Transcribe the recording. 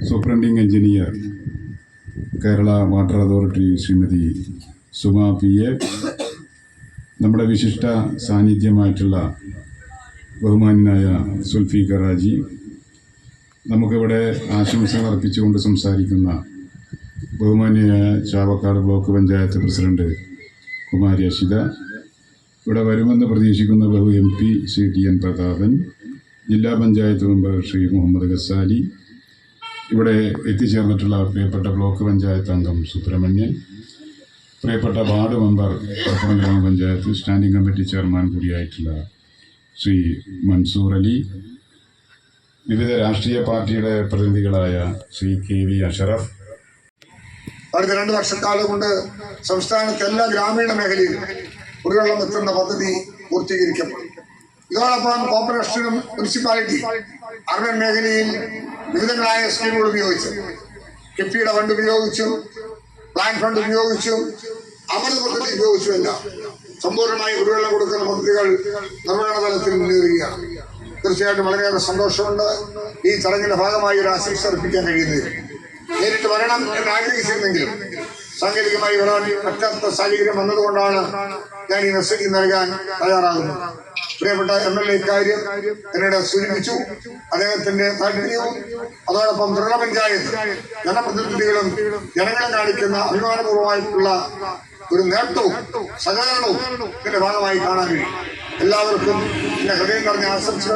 Superintending engineer Kerala water authority Shrimati Suma P A, നമ്മുടെ വിശിഷ്ട സാന്നിധ്യമായിട്ടുള്ള ബഹുമാന്യനായ സുൽഫീഖർ ഹാജി, നമുക്കിവിടെ ആശംസകൾ അർപ്പിച്ചുകൊണ്ട് സംസാരിക്കുന്ന ബഹുമാന്യനായ ചാവക്കാട് ബ്ലോക്ക് പഞ്ചായത്ത് പ്രസിഡന്റ് കുമാരി അഷിത, ഇവിടെ വരുമെന്ന് പ്രതീക്ഷിക്കുന്ന ബഹു MP ശ്രീ TN പ്രതാപൻ, ജില്ലാ പഞ്ചായത്ത് മെമ്പർ ശ്രീ മുഹമ്മദ് ഖസാലി, ഇവിടെ എത്തിച്ചേർന്നിട്ടുള്ള പ്രിയപ്പെട്ട ബ്ലോക്ക് പഞ്ചായത്ത് അംഗം സുബ്രഹ്മണ്യൻ, പ്രിയപ്പെട്ട വാർഡ് മെമ്പർ പപ്പടം ഗ്രാമപഞ്ചായത്ത് സ്റ്റാൻഡിംഗ് കമ്മിറ്റി ചെയർമാൻ കൂടിയായിട്ടുള്ള ശ്രീ മൻസൂർ അലി, വിവിധ രാഷ്ട്രീയ പാർട്ടിയുടെ പ്രതിനിധികളായ ശ്രീ KV അഷറഫ്. അടുത്ത 2 വർഷക്കാലം കൊണ്ട് സംസ്ഥാനത്തെ എല്ലാ ഗ്രാമീണ മേഖലയിലും കുടിവെള്ളം എത്തുന്ന പദ്ധതി പൂർത്തീകരിക്കപ്പെടും. ഇതോടൊപ്പം കോർപ്പറേഷനും മുനിസിപ്പാലിറ്റി അർബൻ മേഖലയിൽ വിവിധങ്ങളായ സ്കീമുകൾ ഉപയോഗിച്ചു, കിഫ്ബിയുടെ ഫണ്ട് ഉപയോഗിച്ചും പ്ലാൻ ഫണ്ട് ഉപയോഗിച്ചും അമൃത് പദ്ധതി ഉപയോഗിച്ചുമെല്ലാം സമ്പൂർണ്ണമായി കുടിവെള്ളം കൊടുക്കുന്ന പദ്ധതികൾ നിർവഹണ തലത്തിൽ മുന്നേറുകയാണ്. തീർച്ചയായിട്ടും വളരെയേറെ സന്തോഷമുണ്ട്. ഈ ചടങ്ങിന്റെ ഭാഗമായി ഒരു ആശംസ അർപ്പിക്കാൻ കഴിയുന്നത്. നേരിട്ട് വരണം എന്ന് ആഗ്രഹിച്ചിരുന്നെങ്കിലും സാങ്കേതികമായി വരാൻ പറ്റാത്ത സാഹചര്യം വന്നതുകൊണ്ടാണ് ഞാൻ ഈ മെസ്സേജ് നൽകാൻ തയ്യാറാകുന്നത്. പ്രിയപ്പെട്ട MLA ഇക്കാര്യം എന്നോട് സൂചിപ്പിച്ചു. അദ്ദേഹത്തിന്റെ താല്പര്യവും അതോടൊപ്പം ത്രിതല പഞ്ചായത്ത് ജനപ്രതിനിധികളും ജനങ്ങളും കാണിക്കുന്ന അഭിമാനപൂർവമായിട്ടുള്ള ഒരു നേട്ടവും സഹകരണവും ഇതിന്റെ ഭാഗമായി കാണാൻ കഴിയും. എല്ലാവർക്കും എന്റെ ഹൃദയം നിറഞ്ഞ ആശംസകൾ.